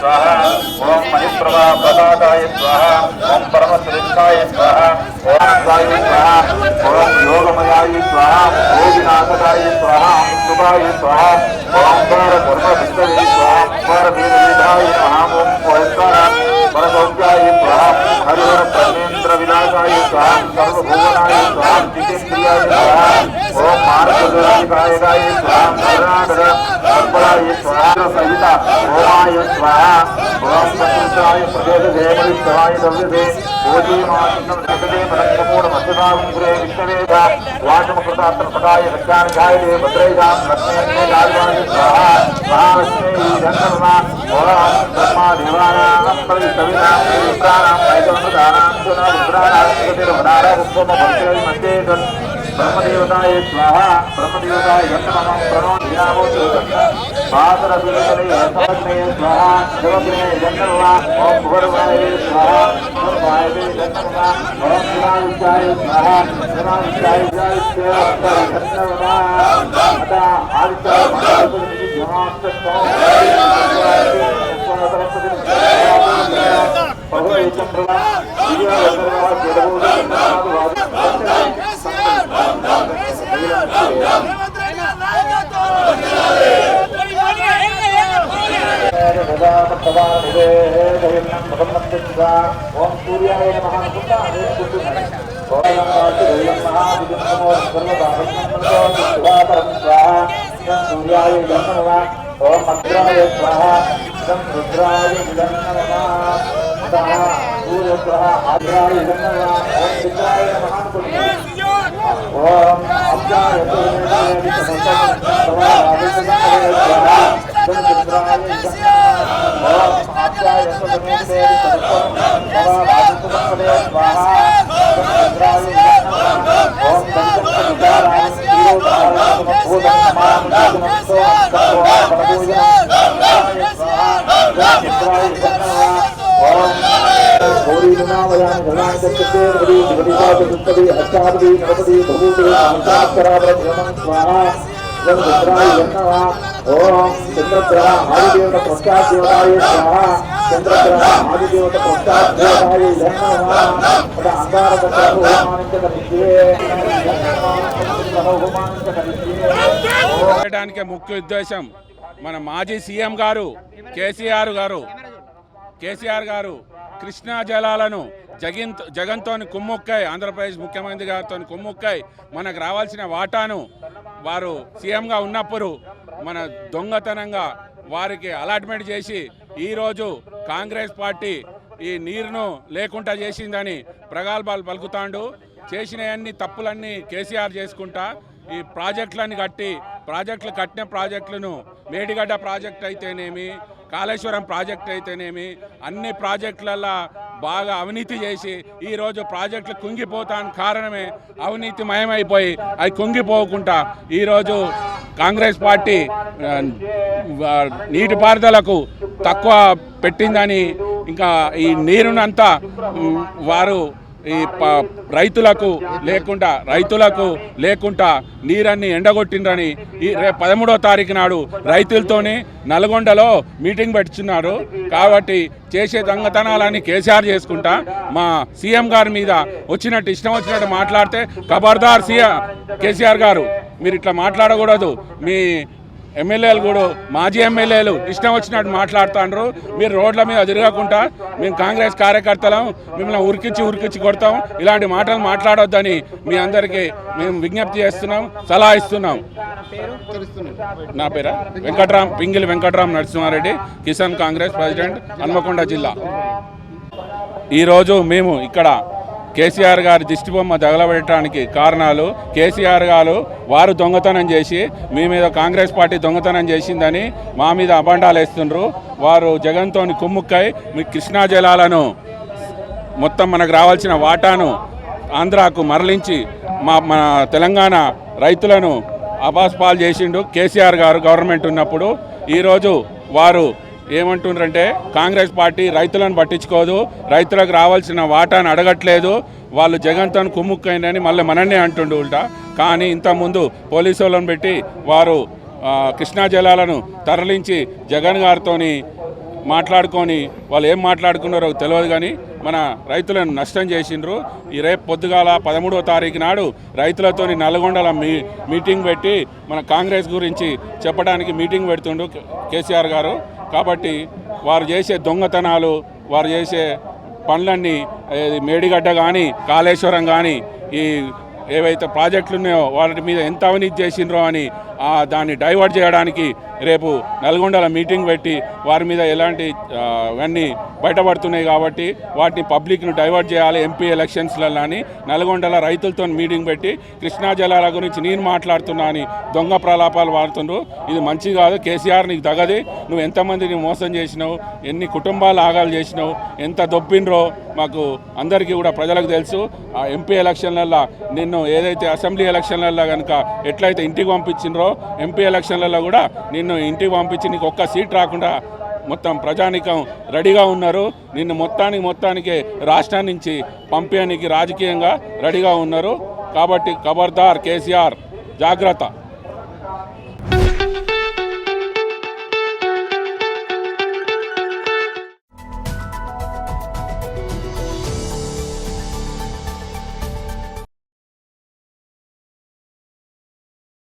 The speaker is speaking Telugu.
स्वाहा ओम मणिप्रभा प्रदाताय स्वाहा ओम परमश्रेष्ठाय स्वाहा ओम स्वाय स्वाहा ओम योगमयाय स्वाहा योगिनाथकाय स्वाहा शुभाय स्वाहा ओम परब्रह्म विष्णवे स्वाहा परवीरविधाय नमः ओम ओंकार परसौख्याय स्वाहा हरिहर ब्रह्मेन्द्र विनाशाय स्वाहा सर्वभुवनाय स्वाहा जितेन्द्रियाय स्वाहा ओम मार्गदर्शकाय स्वाहा कर्णाटक अर्पणाय स्वाहा सहित ओमाय स्वाहा ओम चतुर्थाय प्रदेश देवलिष्ठाय द्रव्यते ओजीमानंदं जगदे परमपूर्ण मध्यभागुरे विष्णवेद वाचमकृतार्थपदाय रक्षाणाय भद्रेयां लक्ष्मीये गायवाय स्वाहा महालक्ष्मी धन्यवा ओम ब्रह्मा देवानां परितविनां प्राणां ऐकमदानां रुद्राणां जगतिर्वनारा उपम भक्त्यै मध्ये ब्रह्मदेवताय स्वाहा ब्रह्मदेवताय नमः प्रणो ध्यानो पादरविले समग्रे स्वाहा देवग्रे धन्यवा ओम भुवर्वाय स्वाहा भुवर्वाय धन्यवा ओम शिवाय स्वाहा शिवाय धन्यवा अता आदित्य महागणपति नमस्ते ओम सूर्याय नमः सूर्याय नमः ओम मद्राय स्वाहा रुद्राय नमः सूर्य स्वाहा आद्राय नमः ओम पित्राय नमः ओम अब्जाय ओम चंद्रग्रह आदिदेवता प्रसाद देवताय स्वाहा चंद्रग्रह आदिदेवता प्रसाद देवताय नमः చేయడానికి ముఖ్య ఉద్దేశం మన మాజీ సీఎం గారు కేసీఆర్ గారు కృష్ణా జలాలను జగన్తో కుమ్ముక్కై ఆంధ్రప్రదేశ్ ముఖ్యమంత్రి గారితో కుమ్ముక్కై మనకు రావాల్సిన వాటాను వారు సీఎంగా ఉన్నప్పుడు మన దొంగతనంగా వారికి అలాట్మెంట్ చేసి ఈరోజు కాంగ్రెస్ పార్టీ ఈ నీరును లేకుండా చేసిందని ప్రగల్భాలు పలుకుతాండు. చేసిన అన్ని తప్పులన్నీ కేసీఆర్ చేసుకుంటా ఈ ప్రాజెక్టులన్నీ కట్టిన ప్రాజెక్టులను మేడిగడ్డ ప్రాజెక్ట్ అయితేనేమి కాళేశ్వరం ప్రాజెక్ట్ అయితేనేమి అన్ని ప్రాజెక్టులలో బాగా అవినీతి చేసి ఈరోజు ప్రాజెక్టులు కుంగిపోతానికి కారణమే అవినీతిమయమైపోయి అవి కుంగిపోకుండా ఈరోజు కాంగ్రెస్ పార్టీ నీటిపారుదలకు తక్కువ పెట్టిందని ఇంకా ఈ నీరునంతా వారు ఈ రైతులకు లేకుండా నీరన్ని ఎండగొట్టిండ్రని రేపు 13వ తారీఖు నాడు రైతులతోని నల్గొండలో మీటింగ్ పెట్టుచున్నారు. కాబట్టి చేసే దొంగతనాలని కేసీఆర్ చేసుకుంటా మా సీఎం గారి మీద ఇష్టం వచ్చినట్టు మాట్లాడితే ఖబర్దార్ కేసీఆర్ గారు మీరు ఇట్లా మాట్లాడకూడదు. మీ ఎమ్మెల్యేలు కూడా మాజీ ఎమ్మెల్యేలు ఇష్టం వచ్చినట్టు మాట్లాడుతున్నారు. మీరు రోడ్ల మీద తిరగకుండా మేము కాంగ్రెస్ కార్యకర్తలం మిమ్మల్ని ఉరికించి కొడతాం. ఇలాంటి మాటలు మాట్లాడొద్దని మీ అందరికీ మేము విజ్ఞప్తి చేస్తున్నాం, సలహా ఇస్తున్నాం. నా పేరు పింగిలి వెంకట్రామ్ నరసింహారెడ్డి, కిసాన్ కాంగ్రెస్ ప్రెసిడెంట్, హన్మకొండ జిల్లా. ఈరోజు మేము ఇక్కడ కేసీఆర్ గారి దిష్టిబొమ్మ తగలబెట్టడానికి కారణాలు కేసీఆర్ గారు వారు దొంగతనం చేసి మీ మీద కాంగ్రెస్ పార్టీ దొంగతనం చేసిందని మా మీద అబండాలు వేస్తుండ్రు. వారు జగన్తో కుమ్ముక్కై మీ కృష్ణా జలాలను మొత్తం మనకు రావాల్సిన వాటాను ఆంధ్రాకు మరలించి మన తెలంగాణ రైతులను అబాస్పాలు చేసిండు కేసీఆర్ గారు గవర్నమెంట్ ఉన్నప్పుడు. ఈరోజు వారు ఏమంటున్నారంటే కాంగ్రెస్ పార్టీ రైతులను పట్టించుకోదు, రైతులకు రావాల్సిన వాటాను అడగట్లేదు, వాళ్ళు జగన్తో కుమ్ముక్కైందని మళ్ళీ మనన్నే అంటుండు ఉల్టా. కానీ ఇంతకుముందు పోలీసు వాళ్ళని పెట్టి వారు కృష్ణా జలాలను తరలించి జగన్ గారితో మాట్లాడుకొని వాళ్ళు ఏం మాట్లాడుకున్నారో తెలియదు, కానీ మన రైతులను నష్టం చేసిండ్రు. ఈ రేపు పొద్దుగాల 13వ తారీఖు నాడు రైతులతోని నల్గొండల మీటింగ్ పెట్టి మన కాంగ్రెస్ గురించి చెప్పడానికి మీటింగ్ పెడుతుండు కేసీఆర్ గారు. కాబట్టి వారు చేసే దొంగతనాలు, వారు చేసే పనులన్నీ మేడిగడ్డ కానీ కాళేశ్వరం కానీ ఈ ఏవైతే ప్రాజెక్టులు ఉన్నాయో వాటి మీద ఎంత అవినీతి చేసిండ్రో అని దాన్ని డైవర్ట్ చేయడానికి రేపు నల్గొండల మీటింగ్ పెట్టి వారి మీద ఎలాంటి అవన్నీ బయటపడుతున్నాయి కాబట్టి వాటిని పబ్లిక్ను డైవర్ట్ చేయాలి ఎంపీ ఎలక్షన్స్లలో అని నల్గొండల రైతులతో మీటింగ్ పెట్టి కృష్ణా జలాల గురించి నేను మాట్లాడుతున్నా అని దొంగ ప్రలాపాలు వాడుతుండ్రు. ఇది మంచి కాదు. కేసీఆర్ నీకు తగది. నువ్వు ఎంతమందిని మోసం చేసినావు, ఎన్ని కుటుంబాలు ఆగాలు చేసినావు, ఎంత దొబ్బిండ్రో మాకు అందరికీ కూడా ప్రజలకు తెలుసు. ఆ ఎంపీ ఎలక్షన్లలో నిన్ను ఏదైతే అసెంబ్లీ ఎలక్షన్లలో కనుక ఎట్లయితే ఇంటికి పంపించిండ్రో ఎంపీ ఎలక్షన్లలో కూడా నిన్ను ఇంటికి పంపించి నీకు ఒక్క సీట్ రాకుండా మొత్తం ప్రజానికం రెడీగా ఉన్నారు. నిన్ను మొత్తానికి రాష్ట్రం నుంచి పంపేయడానికి రాజకీయంగా రెడీగా ఉన్నారు. కాబట్టి ఖబర్దార్ కేసీఆర్, జాగ్రత్త.